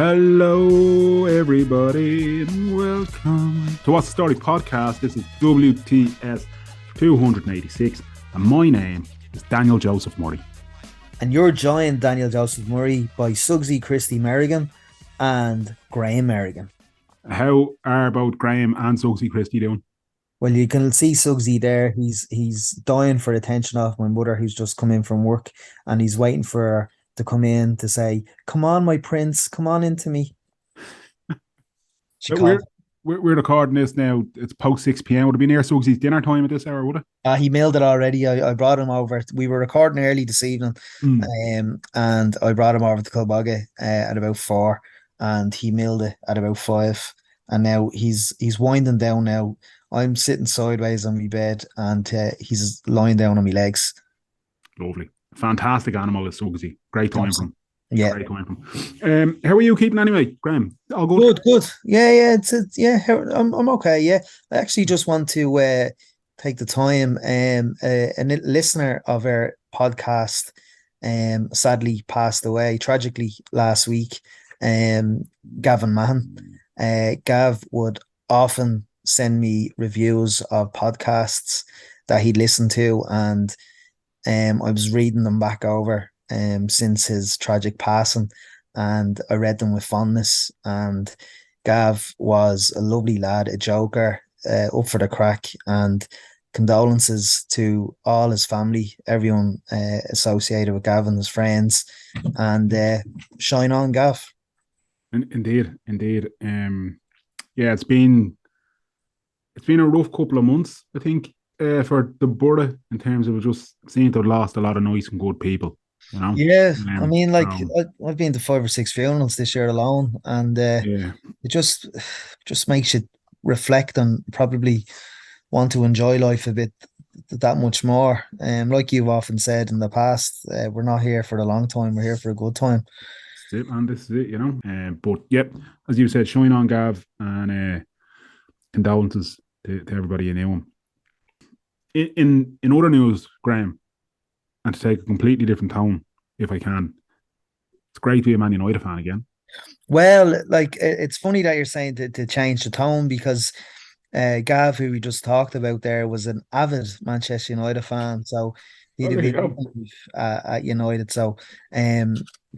Hello, everybody, and welcome to What's the Story podcast. This is WTS 286, and my name is Daniel Joseph Murray. And you're joined, Daniel Joseph Murray, by Sugsy Christy Merrigan and Graham Merrigan. How are both Graham and Sugsy Christy doing? Well, you can see Sugsy there. He's dying for attention off my mother, who's just come in from work, and he's waiting for her to come in to say, "Come on, my prince, come on into me." We're recording this now. It's post 6 p.m. Would it be near Sugsy's dinner time at this hour, would it? He mailed it already. I brought him over. We were recording early this evening, and I brought him over to Kilbogga at about 4, and he mailed it at about 5. And now he's winding down now. I'm sitting sideways on my bed, and he's lying down on my legs. Lovely. Fantastic animal is Sugsy. Great time from him. Yeah. Great time from him. How are you keeping anyway, Graham? All good? Good. Yeah. I'm okay. Yeah. I actually just want to take the time. A listener of our podcast sadly passed away tragically last week. Gavin Mahan. Gav would often send me reviews of podcasts that he'd listened to, and I was reading them back over since his tragic passing, and I read them with fondness. And Gav was a lovely lad, a joker, up for the crack, and condolences to all his family, everyone associated with Gavin, his friends, and shine on, Gav. Indeed. Yeah, it's been a rough couple of months, I think, for the Borough, in terms of it just seemed to have lost a lot of nice and good people. You know? Yeah, I mean, I've been to 5 or 6 funerals this year alone, and it just makes you reflect and probably want to enjoy life a bit that much more. Like you've often said in the past, we're not here for the long time; we're here for a good time. This is it, man. This is it, you know. But yep, as you said, shine on, Gav, and condolences to everybody you knew him. In other news, Graham, and to take a completely different tone, if I can, it's great to be a Man United fan again. Well, like, it's funny that you're saying to change the tone, because Gav, who we just talked about there, was an avid Manchester United fan, so he'd have been at United. So,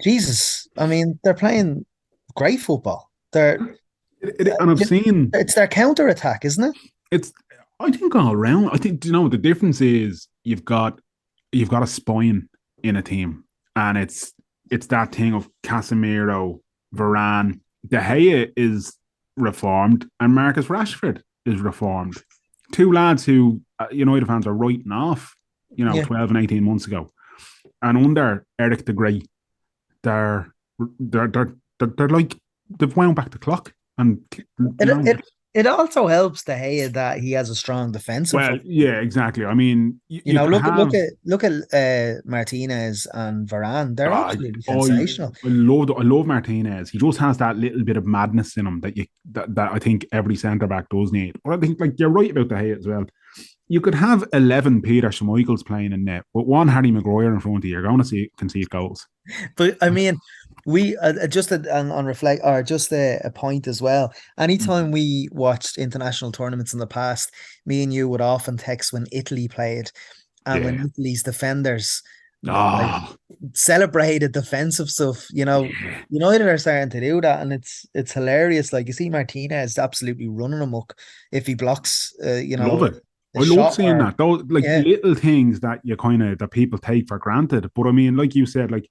Jesus, I mean, they're playing great football. And I've seen it's their counter attack, isn't it? I think all around. I think, you know, the difference is you've got a spine in a team, and it's that thing of Casemiro, Varane, De Gea is reformed, and Marcus Rashford is reformed. Two lads who United fans are writing off, 12 and 18 months ago, and under Eric the Great, they're like they've wound back the clock. And it also helps De Gea that he has a strong defensive. Well, yeah, exactly. I mean, look at Martinez and Varane. They're absolutely sensational. I love Martinez. He just has that little bit of madness in him that I think every centre back does need. But I think, like, you're right about De Gea as well. You could have 11 Peter Schmeichels playing in net, but one Harry Maguire in front of you, you're going to concede goals. But I mean, we just on reflect, or just a point as well. Anytime we watched international tournaments in the past, me and you would often text when Italy played, and when Italy's defenders celebrated defensive stuff. United are starting to do that, and it's hilarious. Like, you see Martinez absolutely running amok if he blocks. Love it. I love seeing that. Those little things that that people take for granted. But I mean, like you said, like,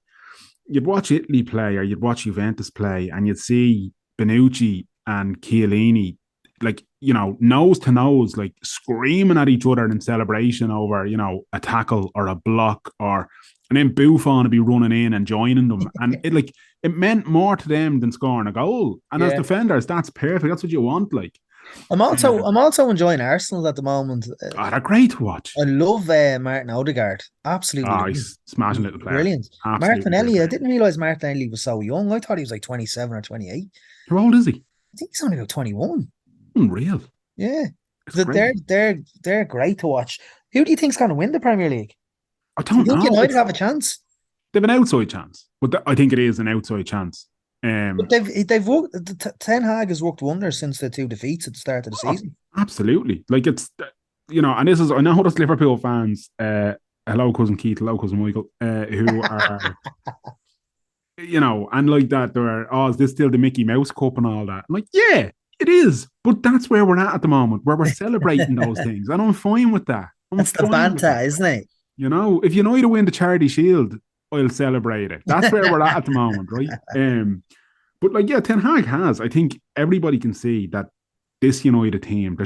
you'd watch Italy play or you'd watch Juventus play, and you'd see Bonucci and Chiellini, like, nose to nose, like, screaming at each other in celebration over, a tackle or a block, and then Buffon would be running in and joining them. And it meant more to them than scoring a goal. And as defenders, that's perfect. That's what you want, like. I'm also enjoying Arsenal at the moment. They're great to watch. I love Martin Odegaard. Absolutely. He's smashing little player. Brilliant. Martinelli, I didn't realise Martinelli was so young. I thought he was like 27 or 28. How old is he? I think he's only about 21. Unreal. Yeah. They're great to watch. Who do you think's going to win the Premier League? I don't know. United have a chance? They have an outside chance, but I think it is an outside chance. But they've worked. Ten Hag has worked wonders since the 2 defeats at the start of the Oh, season. absolutely. Like it's and this is I know there's Liverpool fans. Hello, cousin Keith. Hello, cousin Michael. Who are and like that. They're is this still the Mickey Mouse Cup and all that? I'm like, yeah, it is. But that's where we're at the moment, where we're celebrating those things, and I'm fine with that. I'm That's the fine with banter, that. isn't it? If United win the Charity Shield, I'll celebrate it. That's where we're at the moment, right? But like, yeah, Ten Hag has. I think everybody can see that this United team,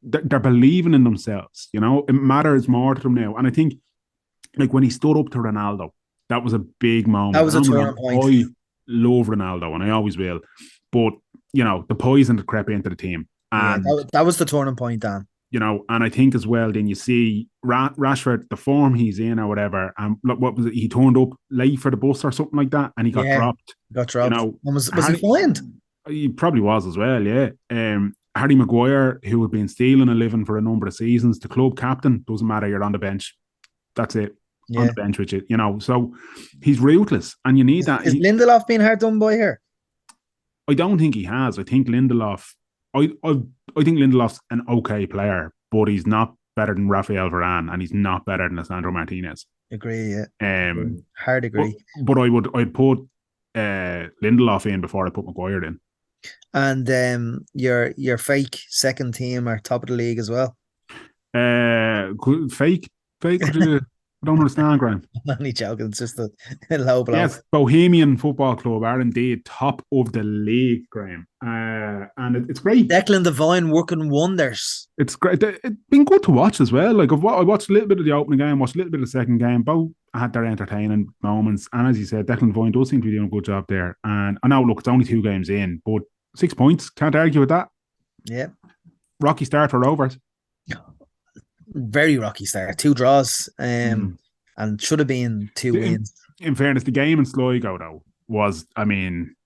they're believing in themselves. It matters more to them now. And I think, like when he stood up to Ronaldo, that was a big moment. That was a turning point. I love Ronaldo, and I always will. But the poison that crept into the team, and that was the turning point, Dan. And I think as well, then you see Rashford, the form he's in or whatever, and what was it? He turned up late for the bus or something like that, and he got dropped. Got dropped. Was he fined? He probably was as well, yeah. Harry Maguire, who had been stealing a living for a number of seasons, the club captain, doesn't matter, you're on the bench. That's it. On the bench with you, so he's ruthless, and you need that. Is Lindelof being hard done by here? I don't think he has. I think Lindelof, I think Lindelof's an okay player, but he's not better than Rafael Varane, and he's not better than Alessandro Martinez. Agree, yeah. Hard agree. But I'd put Lindelof in before I put Maguire in. And your fake second team are top of the league as well. Fake. I don't understand, Graham. I'm only joking. It's just a low blow. Yes, Bohemian Football Club are indeed top of the league, Graham. And it's great. Declan Devine working wonders. It's great. It's been good to watch as well. Like I watched a little bit of the opening game, watched a little bit of the second game. Both had their entertaining moments. And as you said, Declan Devine does seem to be doing a good job there. And I know, look, it's only 2 games in, but 6 points. Can't argue with that. Yeah. Rocky start for Rovers. Very rocky start. 2 draws, and should have been 2 wins. In fairness, the game in Sligo though was, I mean,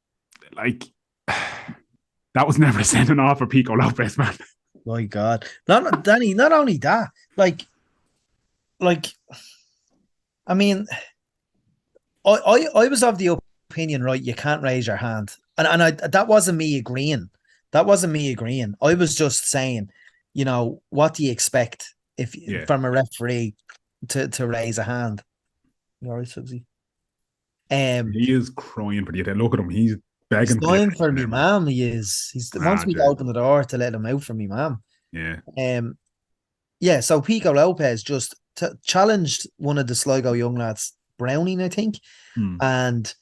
like that was never a sending off for Pico Lopez, man. My God, Danny. Not only that, like, I mean, I was of the opinion, right? You can't raise your hand, and that wasn't me agreeing. That wasn't me agreeing. I was just saying, what do you expect from a referee to raise a hand? You all right, Subsy? He is crying for you. Look at him. He's begging. He's crying for me, ma'am. He is. He wants me to open the door to let him out for me, ma'am. Yeah. So Pico Lopez just challenged one of the Sligo young lads, Browning, I think, and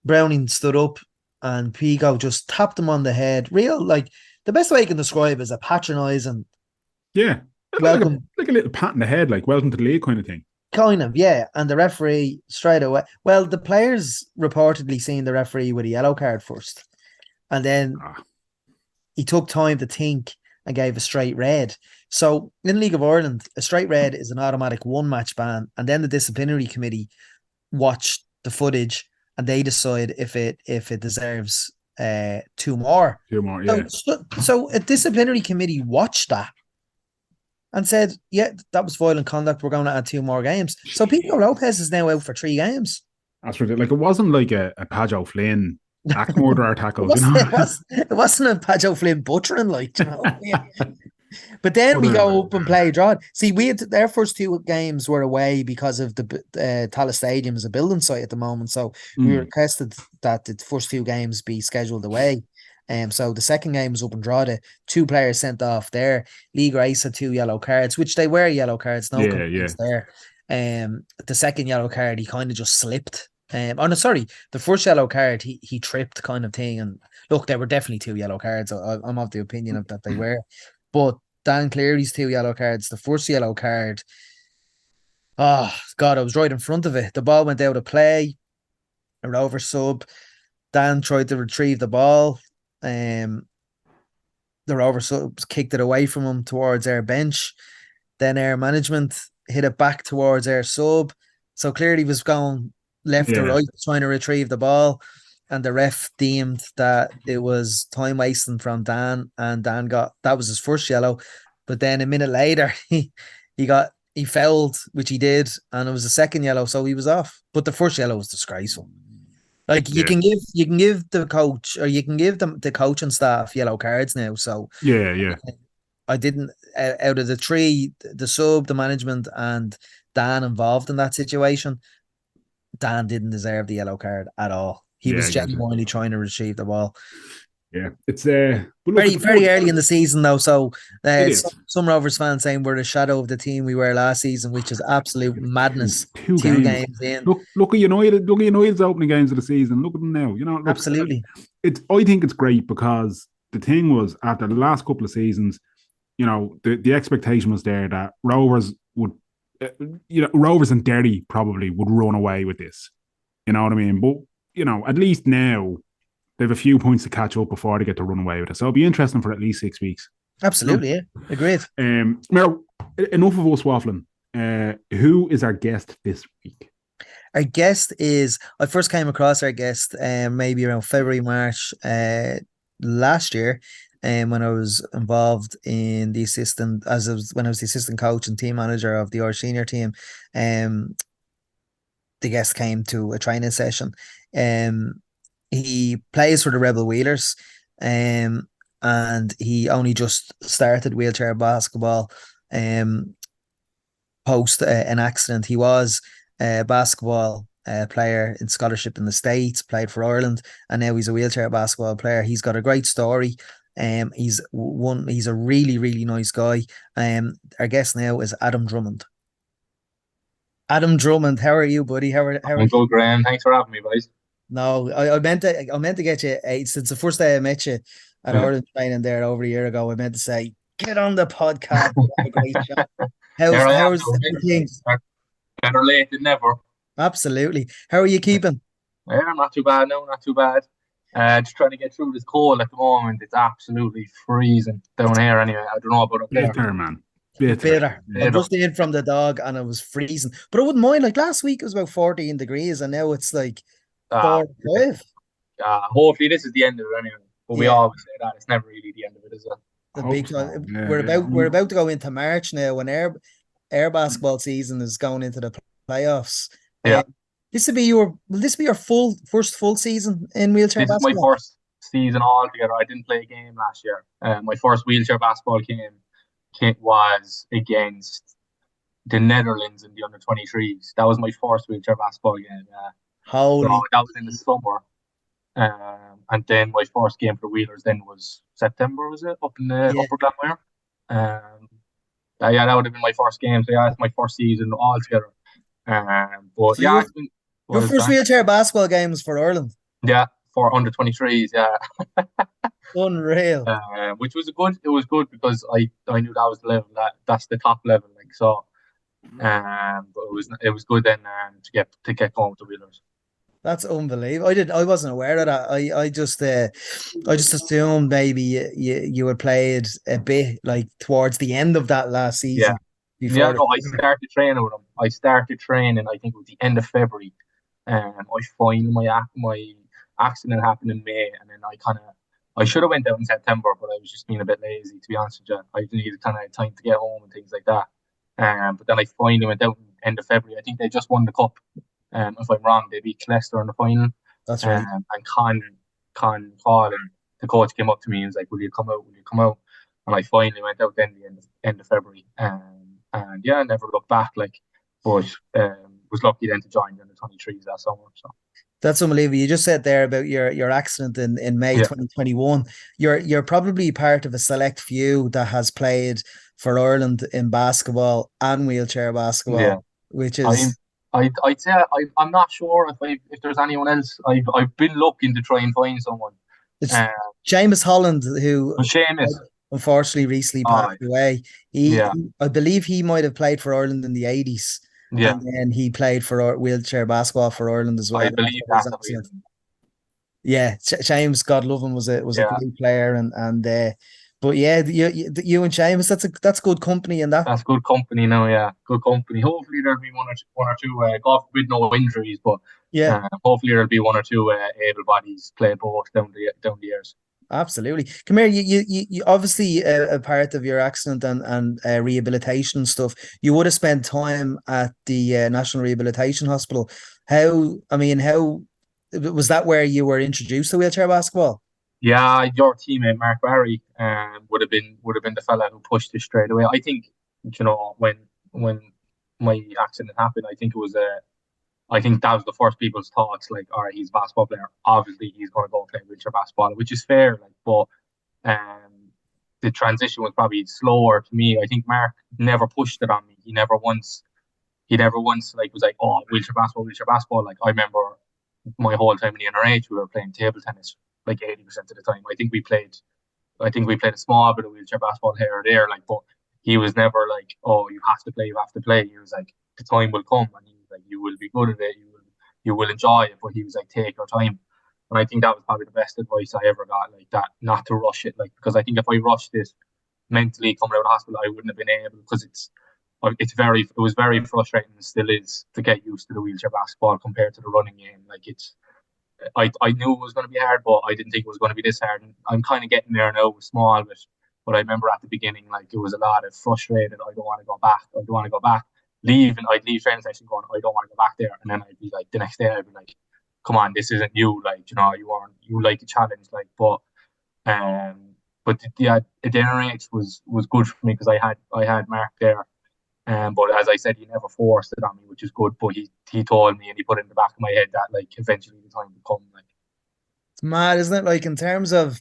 Browning stood up, and Pico just tapped him on the head. Like the best way I can describe is a patronising. Yeah. Welcome. Like a little pat in the head, like welcome to the league kind of thing. Kind of, yeah. And the referee straight away. Well, the players reportedly seen the referee with a yellow card first. And then he took time to think and gave a straight red. So in League of Ireland, a straight red is an automatic 1-match ban. And then the disciplinary committee watch the footage and they decide if it deserves 2 more. 2 more, yeah. So a disciplinary committee watched that and said, yeah, that was violent conduct. We're going to add 2 more games. So Pico Lopez is now out for 3 games. That's ridiculous. Like, it wasn't like a Padge O'Flynn act murder tackle. It wasn't a Padge O'Flynn butchering, like, But then we go up and play draw. See, their first 2 games were away because of the Tallaght Stadium is a building site at the moment. So we requested that the first 2 games be scheduled away. So the second game was up and draw. 2 players sent off there. League Race had 2 yellow cards, which they were yellow cards. No complaints there. The second yellow card, he kind of just slipped. The first yellow card, he tripped kind of thing. And look, there were definitely 2 yellow cards. I'm of the opinion of that they were. But Dan Cleary's 2 yellow cards. The first yellow card, oh God, I was right in front of it. The ball went out of play. A Rover sub. Dan tried to retrieve the ball. The Rover subs kicked it away from him towards our bench. Then our management hit it back towards our sub. So clearly was going left to right trying to retrieve the ball. And the ref deemed that it was time wasting from Dan, and Dan that was his first yellow. But then a minute later, he fouled, which he did, and it was the second yellow, so he was off. But the first yellow was disgraceful. Like Yeah, you can give the coach or you can give them the coaching staff yellow cards now. So yeah. I didn't out of the three, the sub, the management, and Dan involved in that situation. Dan didn't deserve the yellow card at all. He Yeah, was I get you. genuinely trying to retrieve the ball. Yeah, it's but look, Very, it's good. very early in the season though, so It is. some Rovers fans saying we're the shadow of the team we were last season, which is absolute It's madness. two Two games. games in, Look at United. Look at United's opening games of the season. Look at them now. Look, absolutely. it's. I think it's great because the thing was after the last couple of seasons, the expectation was there that Rovers would, Rovers and Derry probably would run away with this. You know what I mean? But at least now they have a few points to catch up before they get to run away with it. So it'll be interesting for at least 6 weeks. Absolutely, yeah. Agreed. Now, enough of us waffling. Who is our guest this week? Our guest is, I first came across our guest maybe around February, March last year, when I was involved in the when I was the assistant coach and team manager of the Irish senior team. The guest came to a training session. He plays for the Rebel Wheelers, and he only just started wheelchair basketball post an accident. He was a basketball player in scholarship in the States, played for Ireland, and now he's a wheelchair basketball player. He's got a great story. He's a really, really nice guy. Our guest now is Adam Drummond. Adam Drummond, how are you, buddy? How are I'm you? good, Graham. Thanks for having me, guys. No, I meant to get you. Since the first day I met you at Yeah, Ireland training there over a year ago, I meant to say get on the podcast. We have a great chat. here I am How's now, mate. things? Better late than never. Absolutely. How are you keeping? Yeah, not too bad. No, not too bad. Just trying to get through this cold at the moment. It's absolutely freezing down here. Anyway, I don't know about up there. Bitter, man. Bitter. Bitter. I'm Later. just in from the dog and it was freezing. But I wouldn't mind. Like last week it was about 14 degrees and now it's like Uh, 4 or 5. hopefully this is the end of it anyway. But we Yeah, always say that it's never really the end of it, is it? I the hope big so. time. Yeah, We're yeah. about to go into March now when air basketball season is going into the playoffs. Yeah. Will this be your first full season in wheelchair This is my basketball? first season altogether. I didn't play a game last year. My first wheelchair basketball game was against the Netherlands in the under-23s. That was my first wheelchair basketball game. So Holy, that was in the summer. And then my first game for Wheelers then was September, was it? Up in the yeah. Upper Glenmire. Yeah, that would have been my first game. So yeah, it's my first season altogether. But So yeah, your it's been your well first done. wheelchair basketball game was for Ireland. Yeah, for under-23s, yeah. Unreal. Which was it was good because I knew that was the level that's the top level, like so. But it was good then to get going with the Wheelers. That's unbelievable. I wasn't aware of that. I just assumed maybe you had played a bit like towards the end of that last Yeah. season Yeah, before no, I started training with him. I started training, I think it was the end of February. I find my accident happened in May, and then I should have went out in September, but I was just being a bit lazy, to be honest with you. I needed kind of time to get home and things like that. But then I finally went out in end of February. I think they just won the cup. If I'm wrong, they beat Leicester in the final. That's right. And Con Hall and the coach came up to me and was like, "Will you come out? Will you come out?" And I finally went out then the end of February. And yeah, I never looked back. But was lucky then to join the under-23s that summer. So That's unbelievable. You just said there about your accident in May yeah, 2021. You're probably part of a select few that has played for Ireland in basketball and wheelchair yeah. basketball, which I is I'd say I'm not sure if there's anyone else. I've been looking to try and find someone. it's Uh, James Holland who but Seamus, unfortunately recently oh passed away. yeah, I believe he might have played for Ireland in the 80s, yeah, and then he played for wheelchair basketball for Ireland as well I after believe his that's the accident. reason. Yeah, James, God love him, was a Yeah, great player, and but yeah, you and James, that's good company, and that that's good company now. Yeah, good company. Hopefully there'll be one or two. God forbid no injuries, but yeah. hopefully there'll be one or two able bodies playing both down the years. Absolutely. Come here. You obviously a part of your accident and rehabilitation stuff. You would have spent time at the National Rehabilitation Hospital. How was that where you were introduced to wheelchair basketball? Yeah, your teammate Mark Barry would have been the fella who pushed it straight away. I think when my accident happened, I think that was the first people's thoughts. Like, all right, he's a basketball player. Obviously, he's going to go play wheelchair basketball, which is fair. Like, but the transition was probably slower to me. I think Mark never pushed it on me. He never once like was like, oh, wheelchair basketball, wheelchair basketball. Like, I remember my whole time in the NRH, we were playing table tennis like 80% of the time. I think we played a small bit of wheelchair basketball here or there, like, but he was never like, oh, you have to play, you have to play. He was like, the time will come, and he was like, you will be good at it, you will enjoy it. But he was like, take your time. And I think that was probably the best advice I ever got, like that, not to rush it, like, because I think if I rushed this mentally coming out of hospital, I wouldn't have been able, because it was very frustrating, and still is, to get used to the wheelchair basketball compared to the running game. Like, I knew it was going to be hard, but I didn't think it was going to be this hard. And I'm kind of getting there now with small, but I remember at the beginning, like, it was a lot of frustrated. I don't want to go back. I don't want to go back. I'd leave training session going, I don't want to go back there. And then I'd be like, the next day, I'd be like, come on, this isn't you. Like, you like a challenge. Like, but yeah, the NRH was good for me because I had Mark there. But as I said, he never forced it on me, which is good. But he told me, and he put it in the back of my head that, like, eventually the time would come. Like, It's mad, isn't it? Like, in terms of,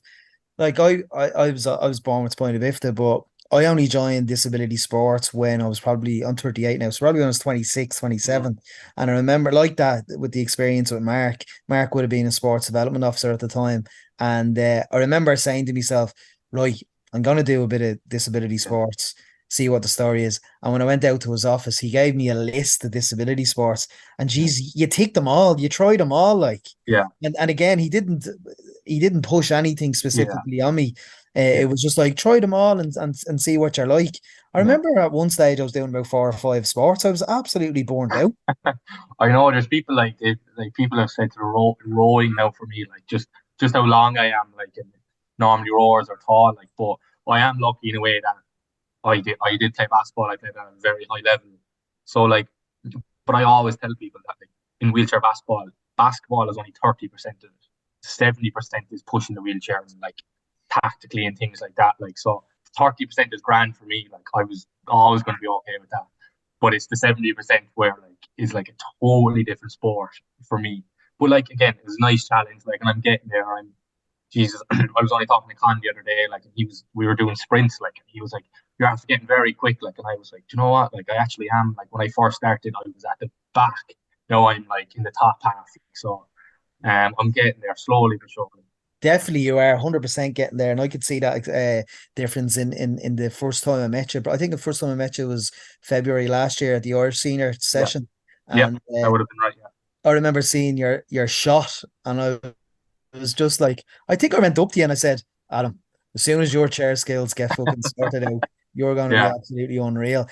like, I was born with spina bifida, but I only joined disability sports when I'm 38 now, so probably when I was 26, 27. And I remember, like, that with the experience with Mark. Mark would have been a sports development officer at the time. And I remember saying to myself, right, I'm going to do a bit of disability sports, see what the story is. And when I went out to his office, he gave me a list of disability sports. And geez, you ticked them all, you tried them all, like. yeah, And again, he didn't push anything yeah, specifically on me. yeah, It was just like, try them all and see what you're like. I yeah. remember at one stage I was doing about 4 or 5 sports. I was absolutely burnt out. I know there's people like people have said to the rowing now for me, like, just how long I am, like, and normally rowers are tall, like, but I am lucky in a way that I did play basketball. I played at a very high level. So, like, but I always tell people that, like, in wheelchair basketball is only 30% of it. 70% is pushing the wheelchair and, like, tactically and things like that. Like, so 30% is grand for me. Like, I was always going to be okay with that. But it's the 70% where, like, is like a totally different sport for me. But, like, again, it was a nice challenge. Like, and I'm getting there. Jesus, I was only talking to Con the other day, like, and we were doing sprints, like, and he was like, you're after getting very quick, like, and I was like, do you know what? Like, I actually am. Like, when I first started, I was at the back. Now I'm, like, in the top half. So, I'm getting there slowly but surely. Definitely, you are 100% getting there, and I could see that difference in the first time I met you. But I think the first time I met you was February last year at the Irish Senior Yeah, session, yeah, and that would have been right. I remember seeing your shot, and I was just like, I think I went up to you and I said, Adam, as soon as your chair skills get fucking sorted out, you're going to be Yeah, absolutely unreal.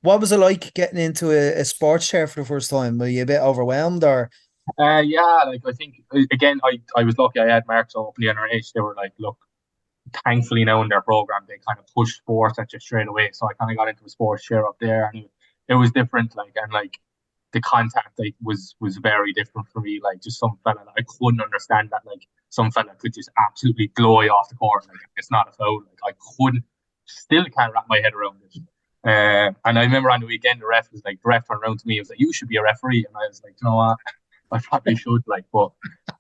What was it like getting into a sports chair for the first time? Were you a bit overwhelmed, or? yeah. Like, I think, again, I was lucky. I had marks up in the NRH. They were like, look, thankfully now in their program they kind of push sports at you straight away. So I kind of got into a sports chair up there, and it was different. Like, and, like, the contact, like, was very different for me. Like, just some fella, like, I couldn't understand that. Like, some fella could just absolutely blow you off the court. Like, it's not a foul. Like, I couldn't, still can't wrap my head around it. And I remember on the weekend the ref turned around to me. He was like, "You should be a referee," and I was like, "You know what? I probably should." Like, uh,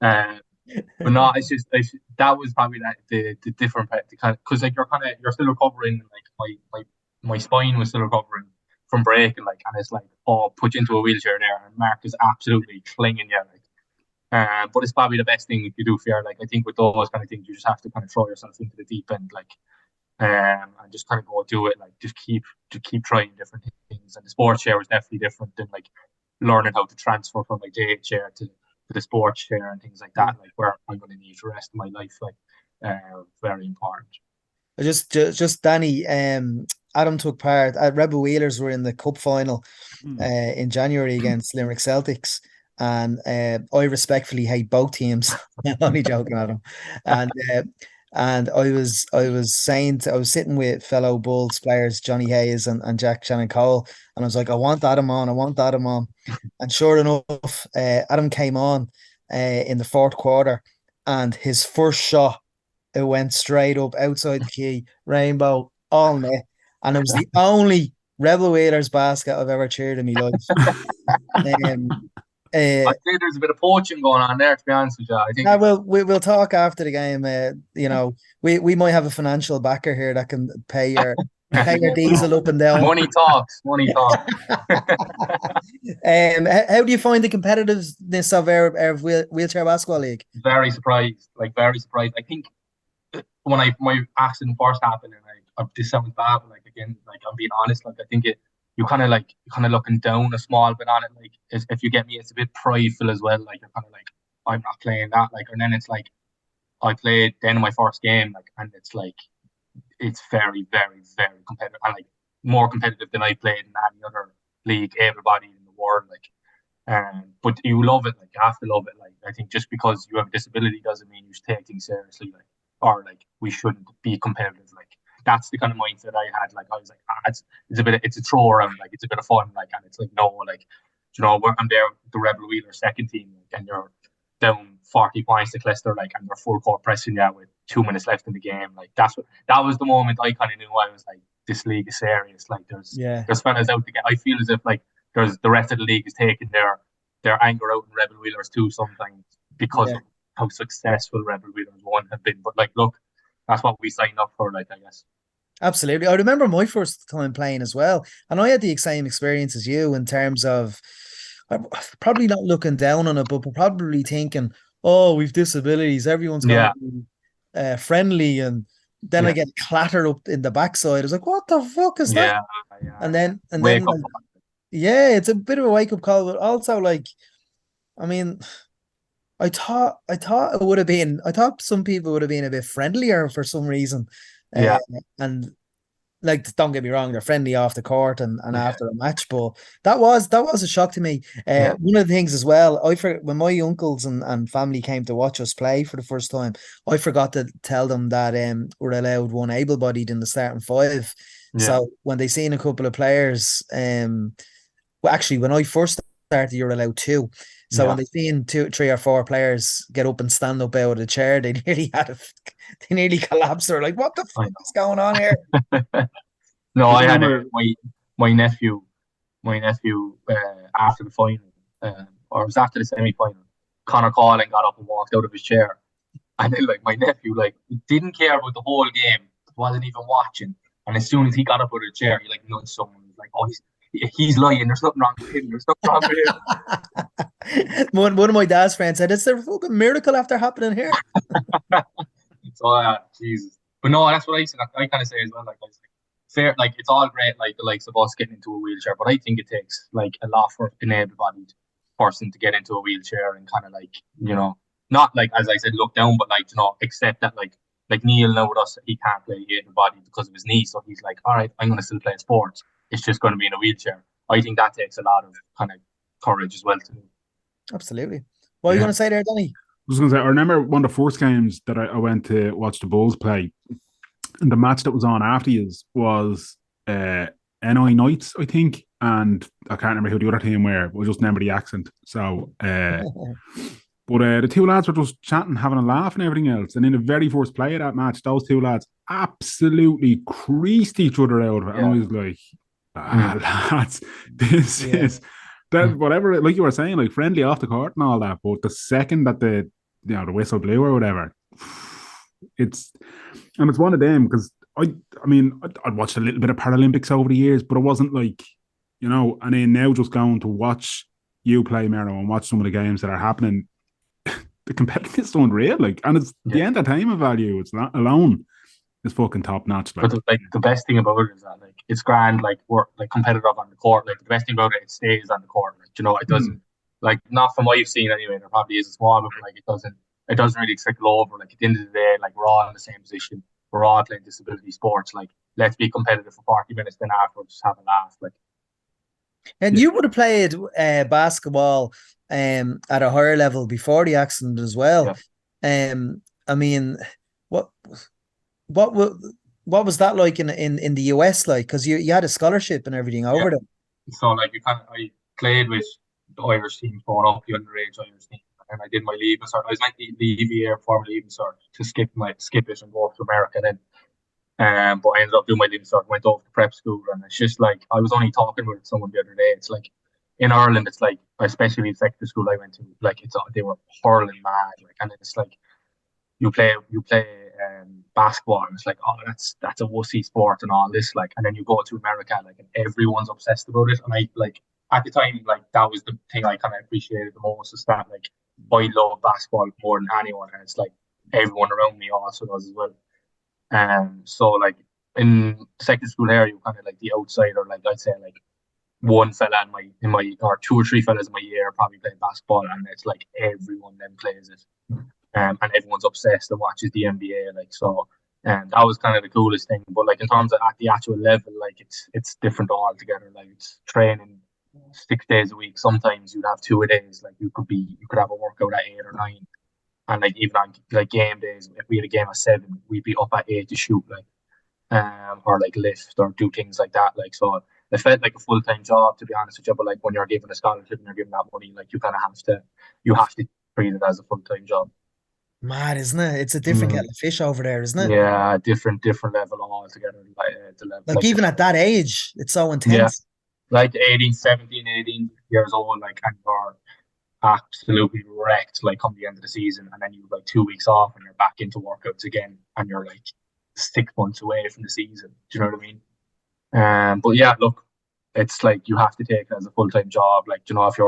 but no, that was probably the different part, the kind, because, like, you're still recovering. Like, my spine was still recovering from breaking, like, and it's like, oh, put you into a wheelchair there, and Mark is absolutely clinging you, like. But it's probably the best thing you do for your, like, I think with those kind of things, you just have to kind of throw yourself into the deep end, like, and just kind of go do it, like, just keep trying different things. And the sports chair was definitely different than, like, learning how to transfer from, like, the chair to the sports chair and things like that, like, where I'm going to need the rest of my life, like, very important. Just Danny, Adam took part. Rebel Wheelers were in the cup final in January against Limerick Celtics, and I respectfully hate both teams. I'm only joking at them. And I was sitting with fellow Bulls players, Johnny Hayes and Jack Shannon Cole, and I was like, I want Adam on, I want Adam on. And sure enough, Adam came on, in the fourth quarter, and his first shot, it went straight up outside the key, rainbow, all net, and it was the only Rebel Wheelers basket I've ever cheered in my life. I'd say there's a bit of poaching going on there, to be honest with you. I think we'll talk after the game. We might have a financial backer here that can pay your diesel up and down. Money talks. How do you find the competitiveness of our wheelchair basketball league? Very surprised. Very surprised. I think when my accident first happened, and this sounds bad, but again, I'm being honest, I think you kind of looking down a small bit on it. If you get me, it's a bit prideful as well. You're kind of I'm not playing that. And then it's I played then in my first game, and it's it's very, very, very competitive, and more competitive than I played in any other league, able-bodied in the world. But you love it. You have to love it. I think just because you have a disability doesn't mean you should take things seriously. Or we shouldn't be competitive. That's the kind of mindset I had. I was it's a throw around. It's a bit of fun. And it's no, I'm there with the Rebel Wheeler second team, and you're down 40 points to Leicester, and they're full court pressing you with 2 minutes left in the game. That was the moment I kind of knew I was this league is serious. There's fellas out to get. I feel as if there's the rest of the league is taking their anger out in Rebel Wheelers too sometimes because of how successful Rebel Wheelers one have been. But look, that's what we signed up for. I guess. Absolutely. I remember my first time playing as well, and I had the same experience as you in terms of probably not looking down on it, but probably thinking, oh, we've disabilities, everyone's going to be friendly, and then I get clattered up in the backside. I was like, what the fuck is that? And then it's a bit of a wake-up call, but also I mean, I thought it would have been, I thought some people would have been a bit friendlier for some reason. And don't get me wrong, they're friendly off the court and after a match, but that was a shock to me. One of the things as well, when my uncles and family came to watch us play for the first time, I forgot to tell them that we're allowed one able-bodied in the starting five. So when they seen a couple of players, actually when I first started, you're allowed two. So when they seen 2, 3, or 4 players get up and stand up out of the chair, they nearly collapsed. They're like, "What the fuck is going on here?" No, I had my nephew after the final, or it was after the semi-final. Connor Calling got up and walked out of his chair, and then my nephew he didn't care about the whole game, wasn't even watching. And as soon as he got up out of the chair, he nudged someone. He was like, "Oh, he's lying. There's nothing wrong with him. There's nothing wrong with him." One of my dad's friends said, "Is there a fucking miracle after happening here?" So Jesus. But no, that's what I said. I kind of say as well. Fair. It's all great. The likes of us getting into a wheelchair, but I think it takes a lot for an able-bodied person to get into a wheelchair and kind of not as I said, look down, but accept that Neil know with us, he can't play able-bodied because of his knee, so he's all right, I'm going to still play sports. It's just going to be in a wheelchair. I think that takes a lot of kind of courage as well to do. Absolutely. What are you going to say there, Danny? I was going to say, I remember one of the first games that I went to watch the Bulls play, and the match that was on after us was NI Knights, I think, and I can't remember who the other team were, but I just remember the accent. So, but the two lads were just chatting, having a laugh and everything else. And in the very first play of that match, those two lads absolutely creased each other out. And I was like, lads, this is that whatever, like you were saying, friendly off the court and all that. But the second that the whistle blew or whatever, it's one of them, because I'd watched a little bit of Paralympics over the years, but it wasn't and then now just going to watch you play, Mero, and watch some of the games that are happening, the competitiveness is unreal, and it's the entertainment value. It's not alone. It's fucking top notch. But the best thing about it is that it's grand. We're competitive on the court. The best thing about it stays on the court. It doesn't not from what you've seen anyway. There probably is a small, but it doesn't really trickle over. At the end of the day, we're all in the same position. We're all playing disability sports. Let's be competitive for 40 minutes. Then afterwards, just have a laugh. And you would have played basketball at a higher level before the accident as well. What was that like in the US, because you had a scholarship and everything over there? So I played with the Irish team growing up, the underage Irish team. and I did my leaving cert. I was meant to leave a year before my leaving cert to skip it and go to America then. But I ended up doing my leaving cert, went off to prep school, and it's just like I was only talking with someone the other day. It's like in Ireland, it's like, especially in secondary school I went to, like they were hurling mad, like, and it's like you play basketball, and it's like, oh, that's a wussy sport and all this, like, and then you go to America, like, and everyone's obsessed about it, and I like at the time, like, that was the thing I kind of appreciated the most, is that like I love basketball more than anyone, and it's like everyone around me also does as well. So like in secondary school here, you kind of like the outsider, like I'd say like one fella in my or two or three fellas in my year probably playing basketball, and it's like everyone then plays it, and everyone's obsessed and watches the NBA, like, so. And that was kind of the coolest thing. But like in terms of at the actual level, like it's different altogether. Like it's training 6 days a week. Sometimes you'd have 2 days. Like you could have a workout at 8 or 9, and like even on like game days, if we had a game at 7, we'd be up at 8 to shoot, like, or like lift or do things like that. Like, so it felt like a full-time job, to be honest with you. But like when you're given a scholarship and you're given that money, like you have to treat it as a full-time job. Mad, isn't it? It's a different kettle of fish over there, isn't it? Yeah, different level altogether. Like, the level, like even at that age, it's so intense. Yeah, like 18 years old, like, and you're absolutely wrecked, like, come the end of the season, and then you have like 2 weeks off and you're back into workouts again, and you're like 6 months away from the season. Do you know what I mean? But yeah, look, it's like you have to take it as a full-time job. Like, you know, if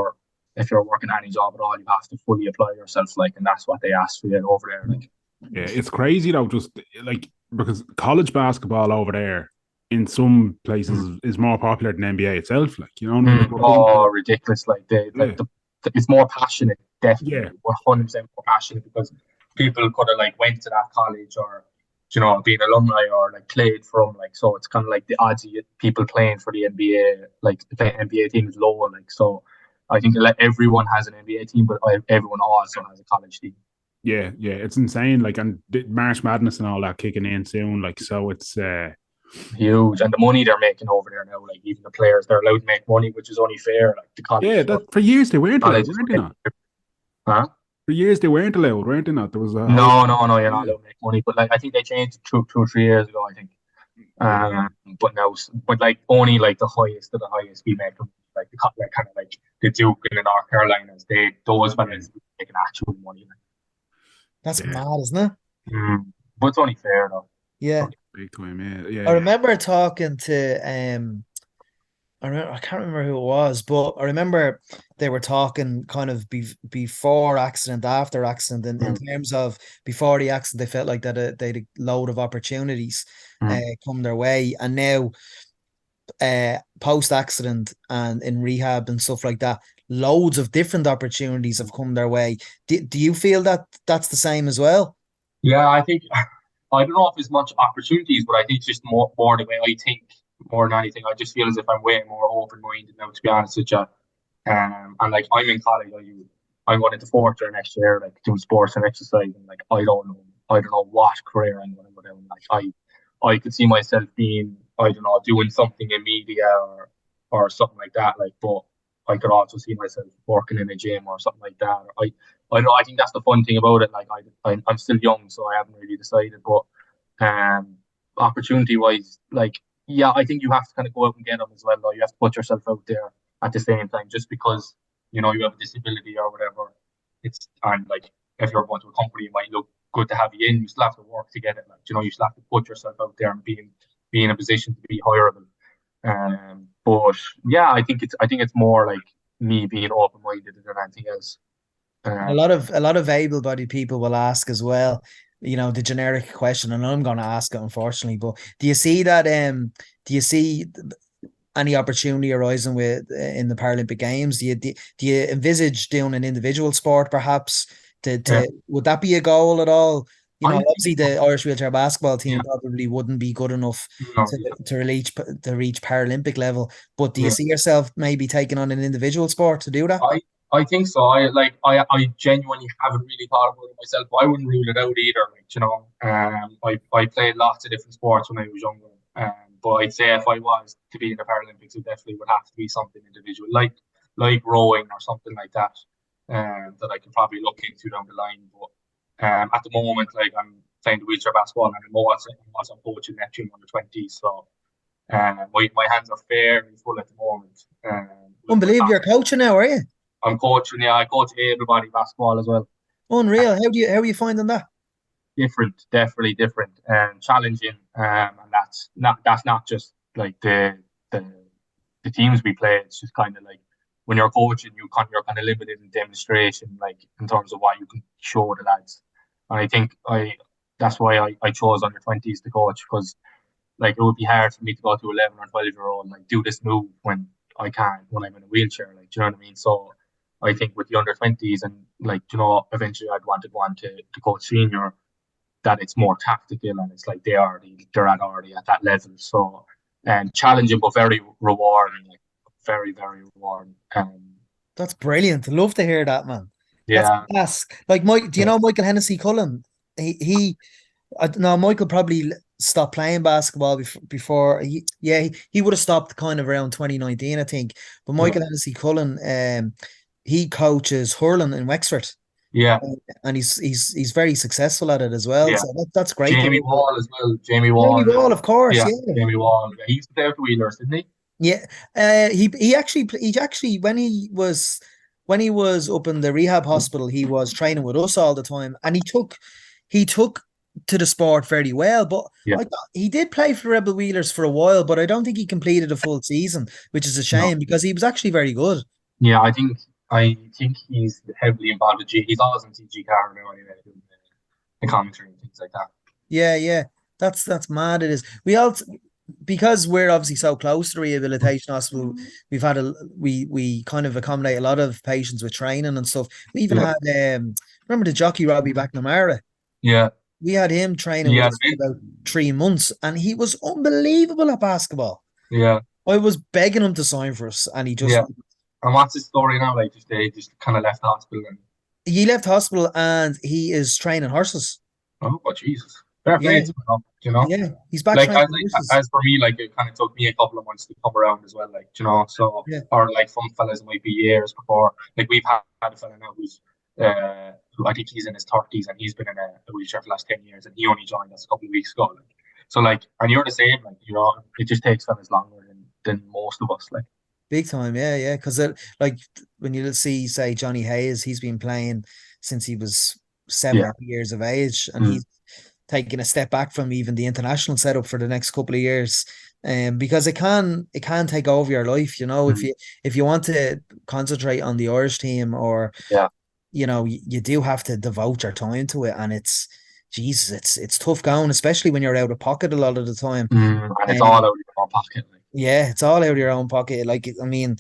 you're working any job at all, you have to fully apply yourself, like, and that's what they ask for you over there. Like, yeah, it's crazy though, just like, because college basketball over there in some places is more popular than NBA itself. Like, you know what I mean? Oh, ridiculous! Like it's more passionate, definitely. Yeah. 100% more passionate, because people could have like went to that college, or, you know, being alumni, or like played from, like, so it's kind of like the odds of people playing for the NBA, like the NBA team is lower, like, so I think like everyone has an NBA team, but everyone also has a college team. Yeah, it's insane. Like, and March Madness and all that kicking in soon. Like, so it's huge, and the money they're making over there now. Like, even the players, they're allowed to make money, which is only fair. Like the college. Yeah, that for years they weren't allowed, weren't they not? Huh? For years they weren't allowed, weren't they not? There was a no, you're not allowed to make money. But like, I think they changed it 2 or 3 years ago, I think. But now, but like only like the highest of the highest we make them, like the kind of like the Duke and the North Carolinas, those fellas making actual money. Like. That's mad, isn't it? But it's only fair though. Yeah. Big time, yeah. I remember talking to I can't remember who it was, but I remember they were talking kind of before accident, after accident, in terms of before the accident, they felt like that they had a load of opportunities come their way, and now post accident and in rehab and stuff like that, loads of different opportunities have come their way. Do you feel that that's the same as well? Yeah, I think, I don't know if there's much opportunities, but I think it's just more the way I think more than anything. I just feel as if I'm way more open-minded now, to be honest with you. And like, I'm in college, I'm going into fourth year next year, like doing sports and exercise, and like I don't know what career I'm going to go down. Like, I could see myself being, I don't know, doing something in media or something like that. Like, but I could also see myself working in a gym or something like that. I don't know. I think that's the fun thing about it. Like, I'm still young, so I haven't really decided. But opportunity wise, like, yeah, I think you have to kind of go out and get them as well, though. You have to put yourself out there at the same time. Just because, you know, you have a disability or whatever, and like, if you're going to a company, it might look good to have you in. You still have to work to get it. Like, you know, you still have to put yourself out there and be in a position to be hireable. But yeah, I think it's more like me being open minded than anything else. A lot of able-bodied people will ask as well, you know, the generic question, and I'm going to ask it, unfortunately. But do you see that? Do you see any opportunity arising with in the Paralympic Games? Do you envisage doing an individual sport, perhaps? Would that be a goal at all? You know, obviously the Irish wheelchair basketball team probably wouldn't be good enough to reach Paralympic level. But do you see yourself maybe taking on an individual sport to do that? I think so. I genuinely haven't really thought about it myself, but I wouldn't rule it out either. Like, you know, I played lots of different sports when I was younger. But I'd say if I was to be in the Paralympics, it definitely would have to be something individual, like rowing or something like that. that I could probably look into down the line. But at the moment, like I'm playing the wheelchair basketball, and I'm also coaching Neptune under 20s. So my hands are fairly full at the moment. Unbelievable. You're coaching now, are you? I'm coaching. Yeah, I coach able-bodied basketball as well. Unreal. How are you finding that? Different, definitely different, and challenging. And that's not just like the teams we play. It's just kind of like when you're coaching, you're kind of limited in demonstration, like in terms of what you can show the lads. And I think that's why I chose under 20s to coach, because like it would be hard for me to go to 11 or 12-year-old like do this move when I can't, when I'm in a wheelchair. Like, do you know what I mean? So I think with the under 20s and like, you know, eventually I'd want to go on to coach senior, that it's more tactical, and it's like they're already at that level. So challenging but very rewarding, like very, very rewarding. That's brilliant. Love to hear that, man. Yeah. That's like Mike. Do you know Michael Hennessy Cullen? Michael probably stopped playing basketball before he would have stopped kind of around 2019, I think. But Michael Hennessy Cullen, he coaches hurling in Wexford. Yeah, and he's very successful at it as well. Yeah. So that's great. Jamie Wall as well. Jamie Wall, of course. Yeah. Jamie Wall. Yeah, he used to play with the Wheelers, didn't he? Yeah. He actually when he was up in the rehab hospital, he was training with us all the time, and he took to the sport very well. But I thought he did play for Rebel Wheelers for a while, but I don't think he completed a full season, which is a shame because he was actually very good. Yeah, I think he's heavily involved with he's always in TG Car now anyway, doing the commentary and things like that. Yeah. That's mad. It is. We also, because we're obviously so close to the rehabilitation hospital, we've had we kind of accommodate a lot of patients with training and stuff. We even had remember the jockey Robbie McNamara? Yeah. We had him training with us for about 3 months, and he was unbelievable at basketball. Yeah. I was begging him to sign for us, and he just And what's his story now? Like, just kind of left the hospital. He left hospital and he is training horses. Oh, Jesus. Fair play to him, you know? Yeah, he's back like, training horses. As for me, like, it kind of took me a couple of months to come around as well, like, you know? So, or like some fellas might be years before. Like, we've had a fella now who I think he's in his 30s, and he's been in a wheelchair for the last 10 years, and he only joined us a couple of weeks ago. Like. So, like, and you're the same, like, you know, it just takes fellas longer than most of us, like. Big time, yeah. Because like when you see, say, Johnny Hayes, he's been playing since he was 7 or 8 years of age, and he's taking a step back from even the international setup for the next couple of years. Because it can take over your life, you know, if you want to concentrate on the Irish team, or you know, you do have to devote your time to it, and it's tough going, especially when you're out of pocket a lot of the time. And it's all out of your own pocket. Yeah, it's all out of your own pocket. Like, I mean,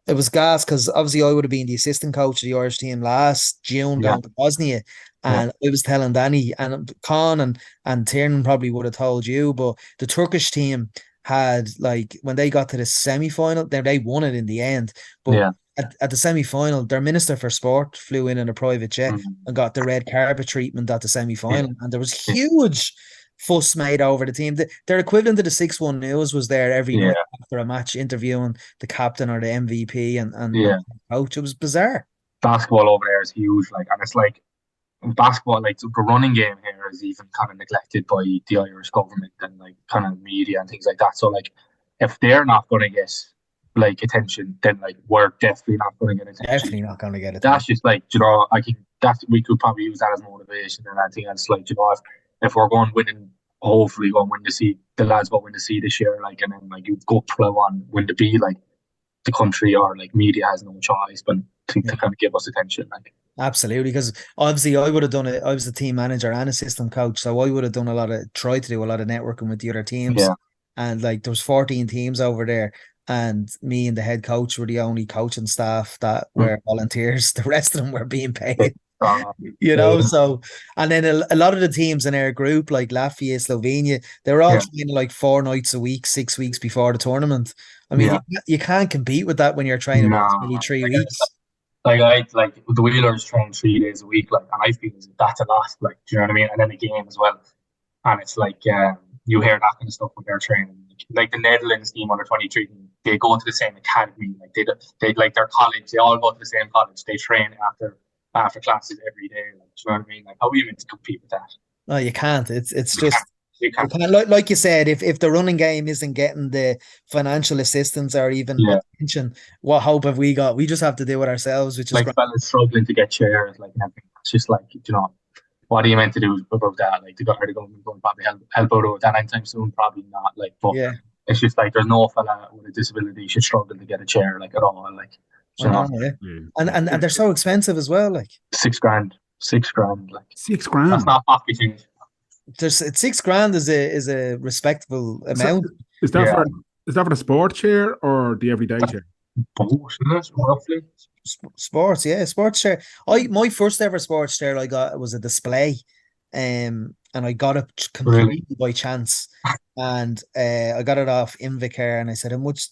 it was gas because obviously I would have been the assistant coach of the Irish team last June going to Bosnia, and I was telling Danny and Con and Tiernan probably would have told you, but the Turkish team had, like, when they got to the semi-final, they won it in the end, but at the semi-final, their minister for sport flew in a private jet and got the red carpet treatment at the semi-final, and there was huge fuss made over the team. Their equivalent to the 6-1 News was there every night after a match, interviewing the captain or the MVP and the coach. It was bizarre. Basketball over there is huge, like, and it's like basketball, like the running game here is even kind of neglected by the Irish government and like kind of media and things like that. So like, if they're not going to get like attention, then like we're definitely not going to get attention. Definitely not going to get attention. That's just like, you know, I think that we could probably use that as motivation, and I think that's like, you know, if we're going winning, hopefully going win the seed, the lads go win the seed this year, like, and then like you go flow on win the B, like the country or like media has no choice but to kind of give us attention, like. Absolutely, because obviously I would have done it. I was the team manager and assistant coach, so I would have done tried to do a lot of networking with the other teams. Yeah. And like there was 14 teams over there, and me and the head coach were the only coaching staff that were volunteers. The rest of them were being paid. You know, so, and then a lot of the teams in our group, like Latvia, Slovenia, they were all training like 4 nights a week, 6 weeks before the tournament. I mean, you can't compete with that when you're training maybe 3 weeks. Like the Wheelers train 3 days a week, like, and I feel that's a lot, like, do you know what I mean? And then a game as well, and it's like you hear that kind of stuff when they're training. Like the Netherlands team under 23, they go to the same academy, like they like their college, they all go to the same college, they train after classes every day. Like, do you know what I mean? Like, how are you meant to compete with that? No, you can't. It's You just can't. You you can't. can't. Like you said, if the running game isn't getting the financial assistance or even Yeah. attention, what hope have we got? We just have to do it ourselves, which is Like great. fellas struggling to get chairs, like and everything. It's just like, you know, what are you meant to do about that? Like, the government going to probably help out with that anytime soon? Probably not. Like, but Yeah, it's just like there's no fella with a disability should struggle to get a chair, like, at all. Like, I you know, know. Yeah, and they're so expensive as well. Like $6,000, like $6,000. that's not pocket change. it's $6,000 is a respectable So, amount. is that for the sport chair or the everyday chair? Both, isn't it? Roughly. Sports, yeah, sports chair. My first ever sports chair I got was a display, and I got it completely by chance, and I got it off Invacare, and I said how much.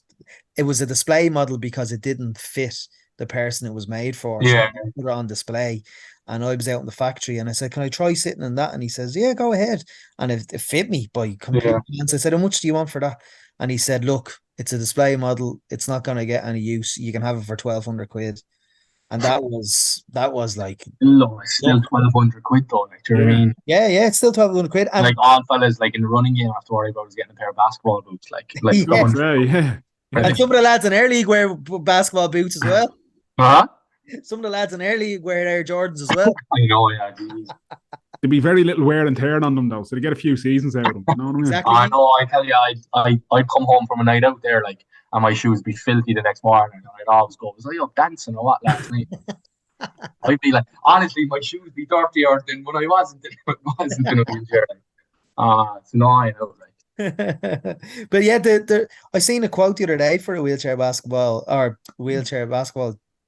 It was a display model because it didn't fit the person it was made for. Yeah. So I put it on display, and I was out in the factory, and I said, "Can I try sitting in that?" And he says, "Yeah, go ahead." And it fit me by complete chance. I said, "How much do you want for that?" And he said, "Look, it's a display model. It's not going to get any use. You can have it for 1,200 quid." And that was like, Still 1,200 quid though. Like, do you know what I mean? Yeah, it's still 1,200 quid. And like all fellas, like in the running game, have to worry about is getting a pair of basketball boots. Like yeah. And some of the lads in Air League wear basketball boots as well. Huh? Some of the lads in Air League wear Air Jordans as well. I know, yeah. Geez. There'd be very little wear and tear on them though, so they get a few seasons out of them. You know what I mean? Exactly. I know. I tell you, I'd come home from a night out there, like, and my shoes be filthy the next morning. And I'd always go, "Was I up dancing or what last night?" I'd be like, honestly, my shoes be dirtier than when I wasn't in a wheelchair. It's annoying. But yeah, I seen a quote the other day for a wheelchair basketball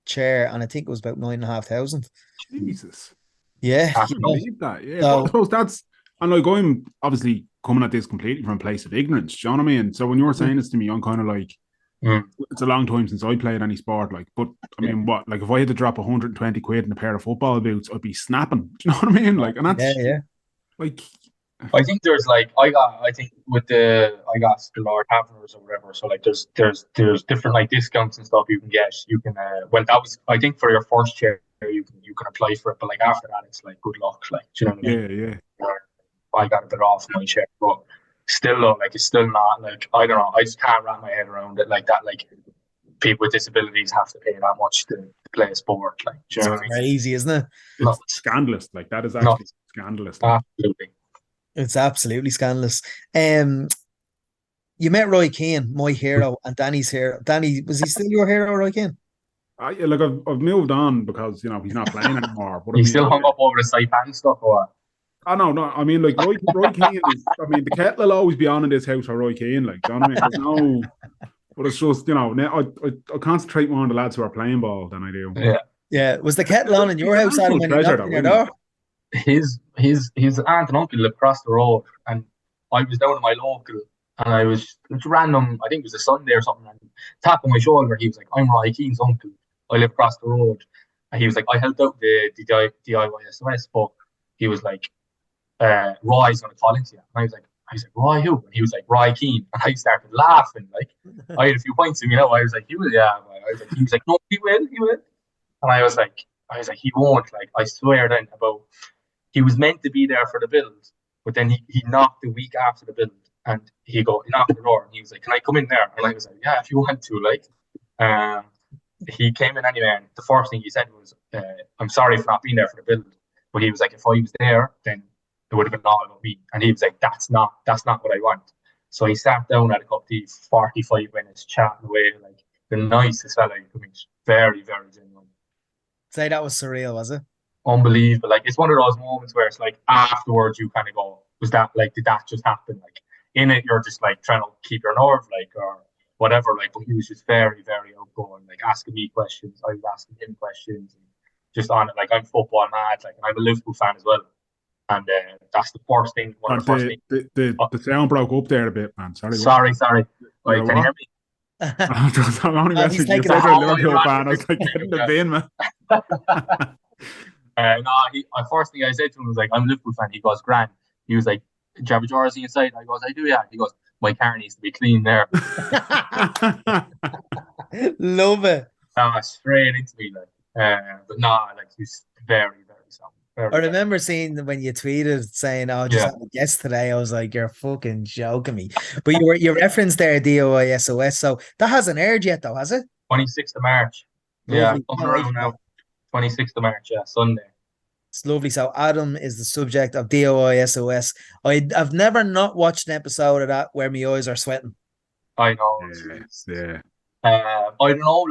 chair, and I think it was about 9,500. Jesus. Yeah, I can't believe that. Yeah, so, but I suppose that's, and like I'm obviously coming at this completely from a place of ignorance. Do you know what I mean? So when you're saying this to me, I'm kind of like, it's a long time since I played any sport. Like, but I mean, what? Like, if I had to drop 120 quid in a pair of football boots, I'd be snapping. Do you know what I mean? Like, and that's like. I think there's like I got the Lord Havners or whatever. So like there's different like discounts and stuff you can get. You can well, that was, I think, for your first chair you can apply for it, but like after that it's like good luck. Like, do you know what I mean? Yeah. I got a bit off my chair, but still though, like it's still not like, I don't know. I just can't wrap my head around it like that. Like people with disabilities have to pay that much to play a sport. Like, do you know what I mean? Crazy, isn't it? It's scandalous. Like that is actually scandalous. Like. Absolutely. It's absolutely scandalous. You met Roy Keane, my hero, and Danny's hero. Danny, was he still your hero, Roy Keane? Like I've moved on because he's not playing anymore. But He's still hung up over the Saipan stuff or what? Oh no. I mean, like Roy Keane is. I mean, the kettle will always be on in this house for Roy Keane. Like, do you know what I mean? There's no. But it's just I concentrate more on the lads who are playing ball than I do. Yeah. Was the kettle on in your house, Adam, when you knocked on your door? His aunt and uncle lived across the road, and I was down at my local, and I was random. I think it was a Sunday or something. And tapping my shoulder, he was like, "I'm Roy Keane's uncle. I live across the road." And he was like, "I helped out the DIY but he was like, Roy's gonna call into you." And I was like, "Roy who?" And he was like, "Roy Keane." And I started laughing. Like, I had a few points in, I was like, "He will, yeah." He was like, "No, he will." And I was like, "He won't." Like, I swear then he was meant to be there for the build, but then he knocked the week after the build, and he knocked the door, and he was like, "Can I come in there?" And I was like, "Yeah, if you want to." Like, he came in anyway, and the first thing he said was, "I'm sorry for not being there for the build," but he was like, "If I was there, then it would have been all about me." And he was like, "That's not what I want." So he sat down at a cup of tea, 45 minutes chatting away, like the nicest fella you could meet. Very, very genuine. Say that was surreal, was it? Unbelievable. Like, it's one of those moments where it's like afterwards you kind of go, was that like, did that just happen? Like, in it you're just like trying to keep your nerve, like, or whatever, like, but he was just very, very outgoing, like asking me questions, I was asking him questions, and just on it. Like, I'm football mad, like, and I'm a Liverpool fan as well, and that's the first thing. The sound broke up there a bit, man. Sorry. Like, can you hear me? I'm only messing you. Said you're a Liverpool fan. I was like, get in the bin, man. First thing I said to him was like, "I'm a Liverpool fan." He goes, "Grand." He was like, "Do you have a jersey inside?" I goes, "I do, yeah." He goes, my car needs to be clean there. Love it. Straight into me, like. But no, like he's very, very sound. I remember seeing when you tweeted saying, "Oh, just Yeah. had a guest today." I was like, "You're fucking joking me." But you referenced there DOISOS, so that hasn't aired yet, though, has it? 26th of March. Lovely. Yeah, coming around now. 26th of March, yeah, Sunday. It's lovely. So Adam is the subject of DOISOS. I've never not watched an episode of that where my eyes are sweating. I know. Yeah. I don't know.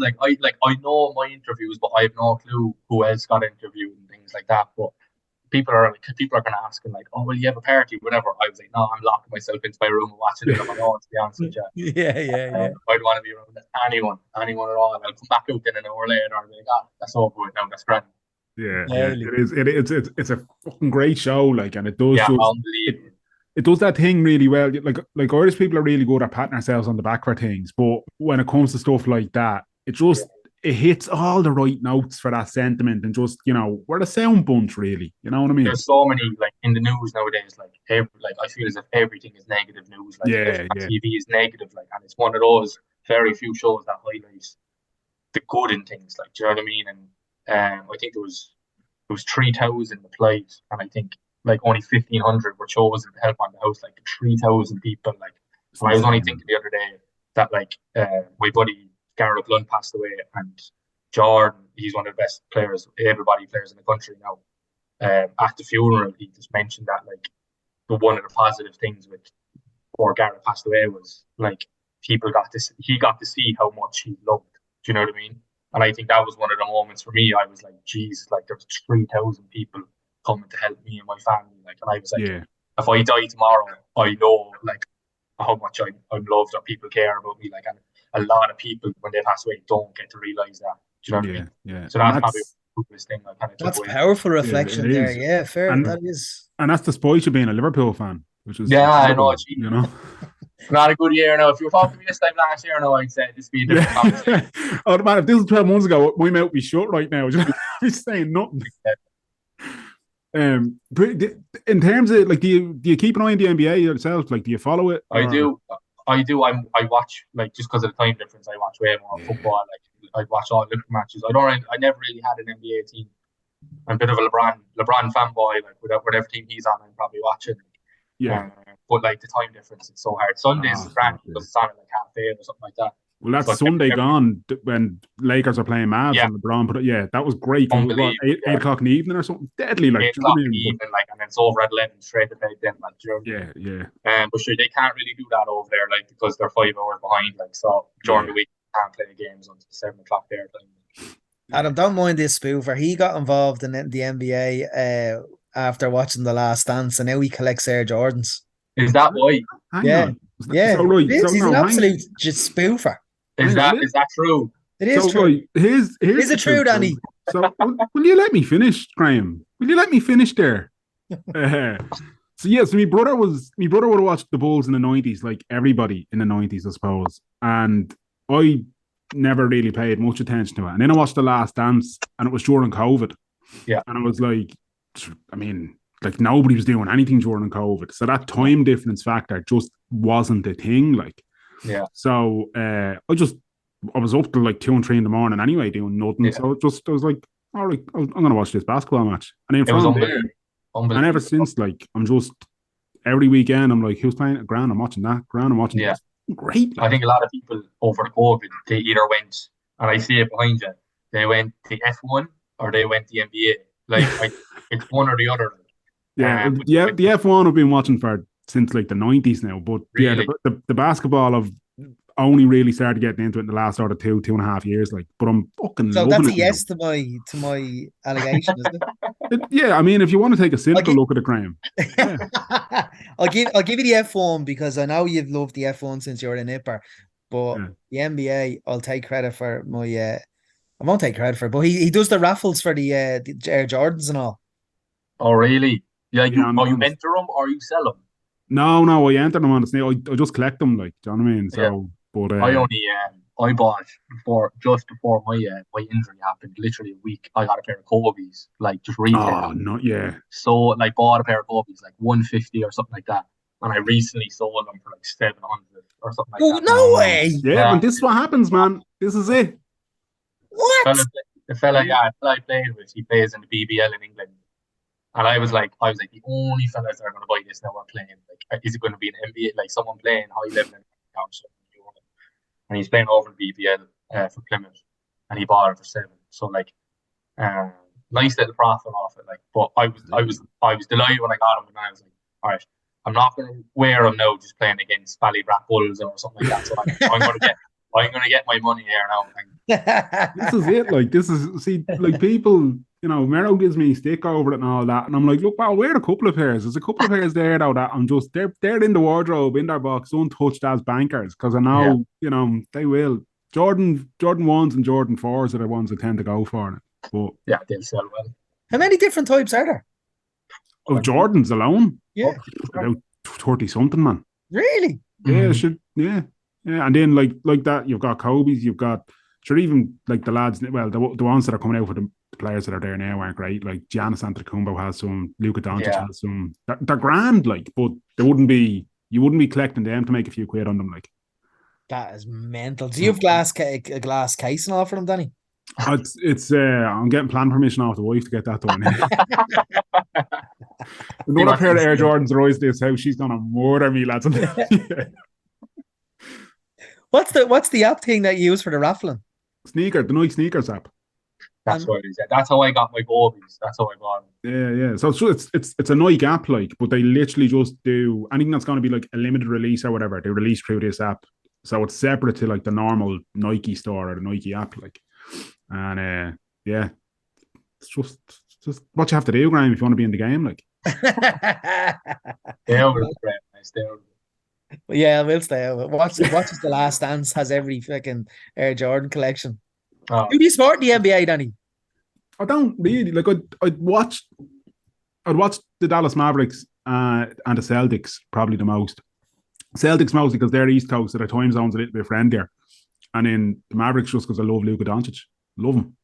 I know my interviews, but I have no clue who else got interviewed and things like that. But people are going to ask him like, "Oh, will you have a party?" Whatever. I was like, "No, I'm locking myself into my room and watching it on my own." To be honest with you. Yeah. I don't want to be around anyone at all. I'll come back out then an hour later and be like, "Ah, that's over with now. That's grand." Yeah. It's a fucking great show, like, and it does unbelievable. It does that thing really well. Like Irish people are really good at patting ourselves on the back for things, but when it comes to stuff like that, it hits all the right notes for that sentiment, and just, we're the sound bunch, really. You know what I mean? There's so many, like, in the news nowadays, like I feel as if everything is negative news. Like, TV is negative, like, and it's one of those very few shows that highlights the good in things. Like, do you know what I mean? And I think there was 3,000 applied, and I think like only 1,500 were chosen to help on the house. Like 3,000 people. Like, so I was only thinking the other day that like my buddy Garrett Blunt passed away, and Jordan, he's one of the best players, able-bodied players in the country now. At the funeral, he just mentioned that like one of the positive things with before Garrett passed away was like he got to see how much he loved. Do you know what I mean? And I think that was one of the moments for me. I was like, geez, like there's 3,000 people coming to help me and my family. Like, and I was like, if I die tomorrow, I know like how much I'm loved or people care about me. Like, and a lot of people when they pass away don't get to realize that. Do you know what I mean? Yeah. So that's probably the coolest thing. That's powerful reflection there. Yeah, fair. That is. And that's despite you being a Liverpool fan, which is I know. You know. Not a good year now. If you were talking to me this time last year, I'd say this would be a different conversation. Oh man, if this was 12 months ago, my mouth would be shut right now. I'd saying nothing. But in terms of like, do you keep an eye on the NBA yourself? Like, do you follow it? I do. I watch, like, just because of the time difference. I watch way more football. Like, I watch all the matches. I never really had an NBA team. I'm a bit of a LeBron fanboy. Like, whatever team he's on, I'm probably watching. Yeah. But like the time difference, it's so hard. Sundays is grand because it's on at like 8:30 or something like that. Well, that's Sunday gone when Lakers are playing Mavs and LeBron put it. That was great. What, 8 o'clock in the evening or something? Deadly, like 8 o'clock in the evening, like, and it's over at 11 straight to bed then, like, yeah. But sure, they can't really do that over there, like, because they're 5 hours behind, like, so during the week they can't play games until 7 o'clock their time. Adam, don't mind this spoofer. He got involved in the NBA after watching The Last Dance, and now he collects Air Jordans. Is that why? Yeah. He's an absolute just spoofer. Is that true? It is true. Right, here's is it true, Danny? So will you let me finish, Graham? Will you let me finish there? So my brother would have watched the Bulls in the 90s, like everybody in the 90s, I suppose. And I never really paid much attention to it. And then I watched The Last Dance, and it was during COVID. Yeah. And I was like, I mean, like nobody was doing anything during COVID. So that time difference factor just wasn't a thing. Like, so I was up till like 2 and 3 in the morning anyway, doing nothing. So I was like, all right, I'm going to watch this basketball match. And then from there, and ever since, like, I'm just every weekend, I'm like, who's playing at Grand? I'm watching that. Grand, I'm watching this. Great. Like, I think a lot of people over the COVID, they either went, and I see it behind you, they went the F1 or they went the NBA. Like, it's one or the other. Yeah, the F1 I've been watching since like the 90s now, but really? the basketball I've only really started getting into it in the last sort of 2.5 years. Like, but I'm fucking so loving that's it a yes to my allegation, isn't it? Yeah, I mean, if you want to take a cynical look at it, Graham, I'll give you the F1 because I know you've loved the F1 since you're a nipper, but the NBA, I'll take credit for my. I won't take credit for it, but he does the raffles for the Air Jordans and all. Oh, really? Yeah, you enter them or you sell them? No, I enter them on the snake. I just collect them, like, do you know what I mean? So, but I bought just before my injury happened, literally a week. I got a pair of Kobe's, like, just retail. Oh, not yeah. So, like, bought a pair of Kobe's, like 150 or something like that. and I recently sold them for like 700 or something like Oh, that. no way! Yeah, and this is what happens, man. This is it. What? The fella I played with, he plays in the BBL in England. And I was like, the only fellas that are going to buy this now are playing. Like, is it going to be an NBA, like someone playing high level in the and he's playing over the BBL for Plymouth, and he bought it for 7. So like, nice little profit off it. Like, but I was delighted when I got him, and I was like, all right, I'm not going to wear him now, just playing against Ballybrat Bulls or something like that. So I'm going to get my money here now. This is it. Like, like people, Mero gives me stick over it and all that, and I'm like, look, I'll wear a couple of pairs. There's a couple of pairs there though that I'm just they're in the wardrobe in their box, untouched as bankers, because I know they will. Jordan 1s and Jordan 4s are the ones that tend to go for it. But yeah, they'll sell well. How many different types are there? Of Jordans alone? Yeah. About 30 something, man. Really? Yeah, yeah. And then like that, you've got Kobe's, you've got even like the lads, well, the ones that are coming out for the players that are there now aren't great. Like Giannis Antetokounmpo has some, Luka Doncic has some. They're grand, like, but you wouldn't be collecting them to make a few quid on them, like. That is mental. Do you have a glass case and all for them, Danny? It's I'm getting plan permission off the wife to get that done. Another pair of Air Jordans arrives this house, she's gonna murder me, lads. What's the app thing that you use for the raffling? The Nike Sneakers app. That's what it is. That's how I got my Gobies. That's how I bought them. Yeah. So it's a Nike app, like, but they literally just do anything that's going to be like a limited release or whatever. They release through this app, so it's separate to like the normal Nike store or the Nike app, like. And it's just what you have to do, Graham, if you want to be in the game, like. Stay over it, Graham. Stay over it. Yeah, we'll stay over it. Watches The Last Dance has every fucking Air Jordan collection. Oh. Who do you support in the NBA, Danny? I don't really like. I'd watch the Dallas Mavericks and the Celtics probably the most. Celtics mostly because they're East Coast, so their time zone's a little bit friendlier, and then the Mavericks just because I love Luka Doncic. Love him.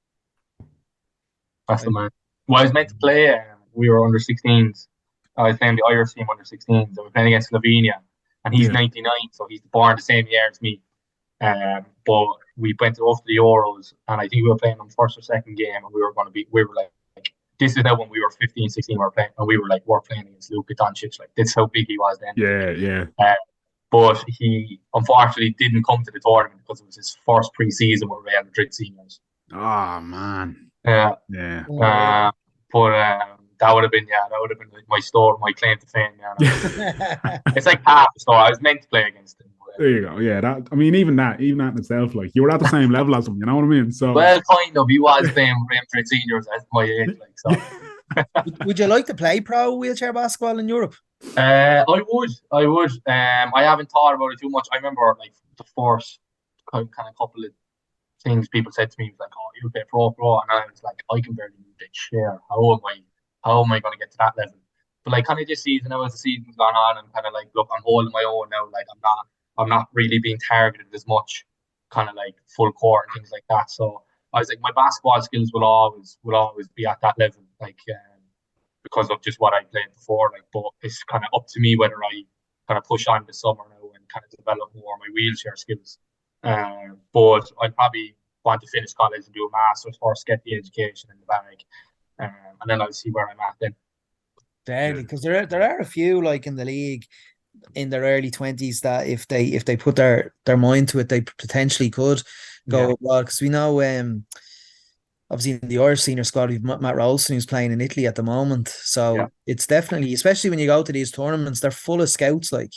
That's the man. Well, I was meant to play. We were under 16s. I was playing the Irish team under 16s. And we were playing against Slovenia, and he's 99, so he's born the same year as me. But we went off to the Euros, and I think we were playing them first or second game, and we were like, this is now when we were 15, 16, we were playing, and we're playing against Luka Doncic. Like, that's how big he was then. Yeah. But he unfortunately didn't come to the tournament because it was his first pre-season with Real Madrid seniors. Oh man. Yeah. But that would have been like my claim to fame. Yeah, it's like half the story. I was meant to play against him. There you go. Yeah, even that in itself, like, you were at the same level as him. You know what I mean? So well, kind of. He was playing Real Madrid seniors at my age, like so. Would you like to play pro wheelchair basketball in Europe? I would. I haven't thought about it too much. I remember like the first kind of couple of things people said to me was like, "Oh, you play pro," and I was like, "I can barely move the chair. How am I going to get to that level?" But like, kind of this season, now as the season's gone on, I'm kind of like, look, I'm holding my own now. Like, I'm not really being targeted as much, kind of like full court and things like that. So I was like, my basketball skills will always be at that level, like, because of just what I played before. Like, but it's kind of up to me whether I kind of push on this summer now and kind of develop more my wheelchair skills. But I'd probably want to finish college and do a master's first, get the education in the bag, and then I'll see where I'm at then. Deadly, because there are a few like in the league in their early 20s that if they put their mind to it, they potentially could go abroad. Because we know, obviously in the Irish senior squad, we've Matt Rolston, who's playing in Italy at the moment. So it's definitely, especially when you go to these tournaments, they're full of scouts. Like,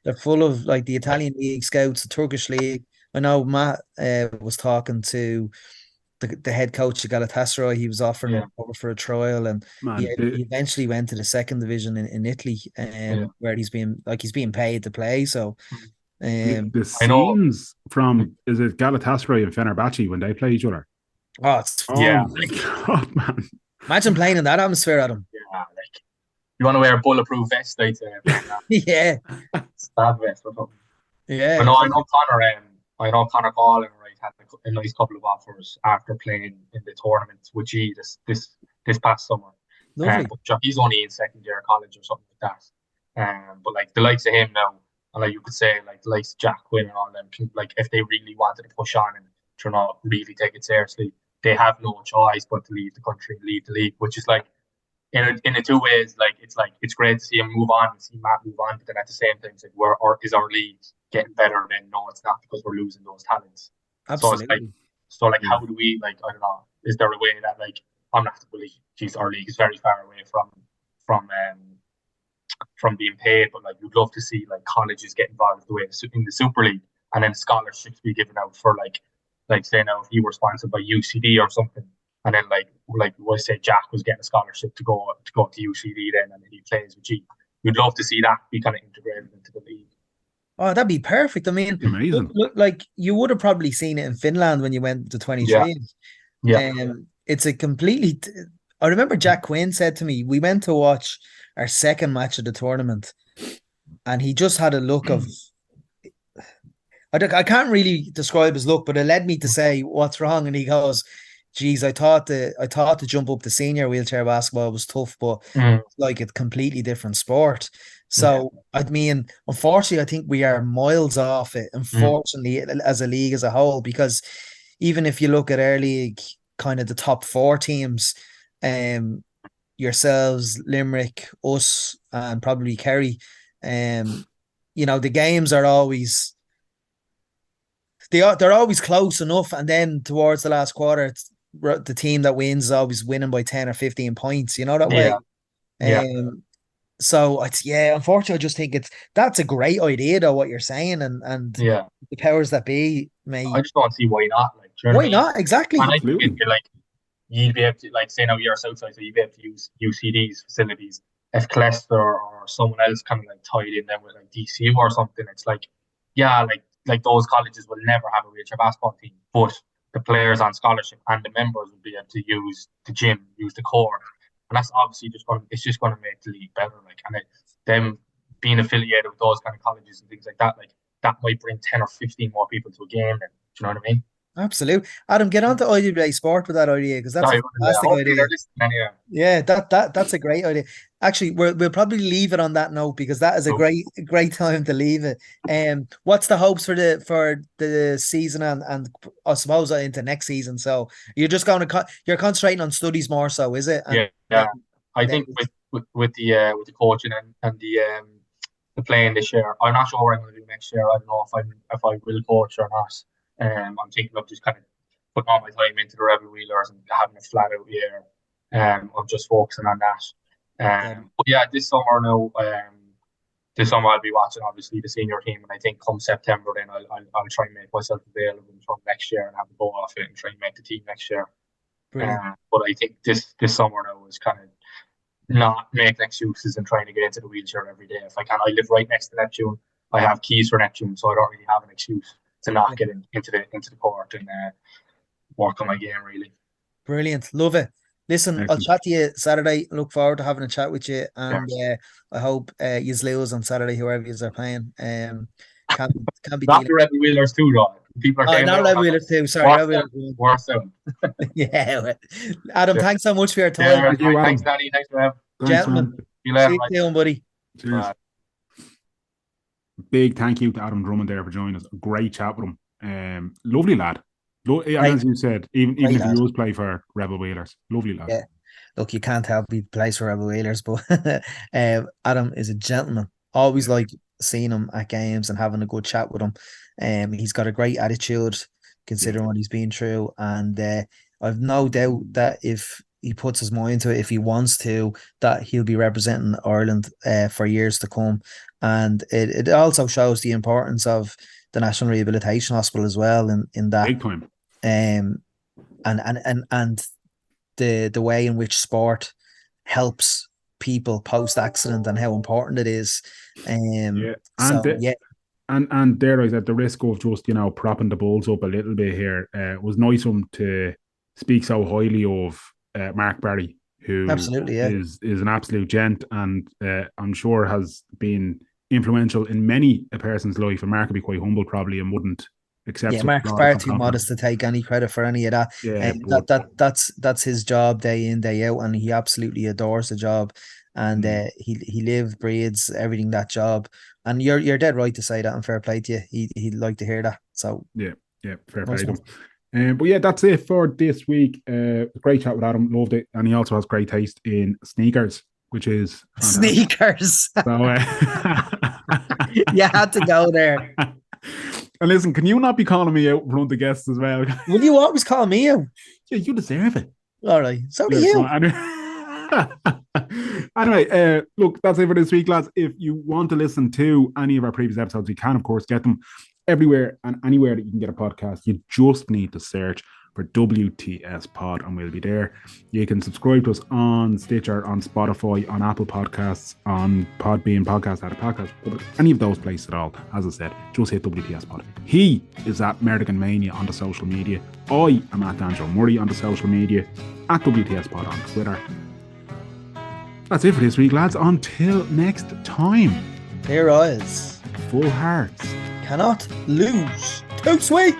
they're full of like the Italian league scouts, the Turkish league. I know Matt was talking to the head coach of Galatasaray. He was offering him over for a trial, and he eventually went to the second division in Italy, where he's being paid to play. So the scenes from, is it Galatasaray and Fenerbahce when they play each other? Oh my God, man! Imagine playing in that atmosphere, Adam. Yeah, like, you want to wear a bulletproof vest, like, yeah, stab vest or something. Yeah, I know Connor Collin, right, had a nice couple of offers after playing in the tournament with G this past summer. But he's only in second year of college or something like But like the likes of him now, and like you could say like the likes of Jack Quinn and all them, like if they really wanted to push on and not really take it seriously, they have no choice but to leave the country and leave the league, which is like in the two ways, like it's great to see him move on and see Matt move on, but then at the same time, it's like is our league getting better? Then no, it's not, because we're losing those talents. Absolutely. So it's like, how do we, like, I don't know, is there a way that, like, I'm not to believe, geez, our league is very far away from being paid, but like, you'd love to see like colleges get involved the way in the Super League, and then scholarships be given out for like say now if you were sponsored by UCD or something, and then like what I say, Jack was getting a scholarship to go to UCD then, and then he plays with G. You'd love to see that be kind of integrated into the league. Oh, that'd be perfect. I mean, amazing. Look, like you would have probably seen it in Finland when you went to 23. Yeah. It's a completely. I remember Jack Quinn said to me, we went to watch our second match of the tournament, and he just had a look of. I can't really describe his look, but it led me to say, "What's wrong?" And he goes, "Geez, I thought to jump up to senior wheelchair basketball was tough, but like a completely different sport." So I mean, unfortunately, I think we are miles off it. Unfortunately, as a league as a whole, because even if you look at our league, kind of the top four teams, yourselves, Limerick, us, and probably Kerry, the games are always. They're always close enough, and then towards the last quarter, the team that wins is always winning by 10 or 15 points. You know that way. So unfortunately, I just think that's a great idea though, what you're saying, and the powers that be I just don't see why not. Like, why not? Exactly. And I think like you'd be able to, like, say now you're Southside, so you'd be able to use UCD's facilities. If Clester or someone else kind of like tied in then with like DCU or something, it's like, like those colleges will never have a wheelchair basketball team, but the players on scholarship and the members will be able to use the gym, use the court, and that's obviously just going to make the league better. Like, and them being affiliated with those kind of colleges and things like that might bring 10 or 15 more people to a game. And, do you know what I mean? Absolutely. Adam, get on to IWA Sport with that idea, because that's a fantastic idea. Yeah, that's a great idea. Actually, we'll probably leave it on that note, because that is a great time to leave it. What's the hopes for the season and I suppose into next season? So you're just you're concentrating on studies more so, is it? I think with the coaching and the playing this year, I'm not sure what I'm going to do next year. I don't know if I will coach or not. I'm thinking of just kind of putting all my time into the Rebel Wheelers and having a flat out year. I'm just focusing on that. But yeah, this summer now, I'll be watching obviously the senior team, and I think come September then I'll try and make myself available from next year and have a go off it and try and make the team next year. But I think this summer now is kind of not making excuses and trying to get into the wheelchair every day. If I can, I live right next to Neptune. I have keys for Neptune, so I don't really have an excuse to not get into the court and work on my game, really. Brilliant. Love it. Listen, excellent. I'll chat to you Saturday. Look forward to having a chat with you, and I hope you lose on Saturday, whoever you are playing. Can't be not the Rebel Wheelers too, though. People are saying not Rebel Wheelers too. Sorry, worse out. Yeah, Adam, thanks so much for your time. Thanks, Danny. Thanks for having me. Gentlemen, see you soon, buddy. Cheers. Big thank you to Adam Drummond there for joining us. Great chat with him. Lovely lad. As you said, even if he does play for Rebel Wheelers, lovely lad. Yeah. Look, you can't help he plays for Rebel Wheelers, but Adam is a gentleman. Always like seeing him at games and having a good chat with him. He's got a great attitude considering what he's been through, and I've no doubt that if he puts his mind to it, if he wants to, that he'll be representing Ireland for years to come. And it also shows the importance of the National Rehabilitation Hospital as well in that big time. And the way in which sport helps people post accident and how important it is. And there is at the risk of just propping the Bulls up a little bit here. It was nice of him to speak so highly of Mark Barry, who is an absolute gent, and I'm sure has been influential in many a person's life. And Mark would be quite humble probably and wouldn't accept. Yeah, Mark's far too modest to take any credit for any of that. Yeah, that's his job day in, day out, and he absolutely adores the job. and he lived, breathes everything, that job. And you're dead right to say that, and fair play to you. He'd like to hear that. So yeah, fair play to him. But yeah, that's it for this week. Great chat with Adam, loved it, and he also has great taste in sneakers, which is fantastic. Sneakers. So you had to go there. And listen, can you not be calling me out in front of the guests as well? Will you always call me out? Yeah, you deserve it. All right, so do you. Anyway, look, that's it for this week, lads. If you want to listen to any of our previous episodes, you can, of course, get them everywhere and anywhere that you can get a podcast. You just need to search for WTS Pod and we'll be there. You can subscribe to us on Stitcher, on Spotify, on Apple Podcasts, on Podbean, Podcast, any of those places at all. As I said, just hit WTS Pod. He is at Merdigan Mania on the social media. I am at D'Angelo Murray on the social media, at WTS Pod on Twitter. That's it for this week, lads. Until next time. Here is Full hearts cannot lose. Too sweet.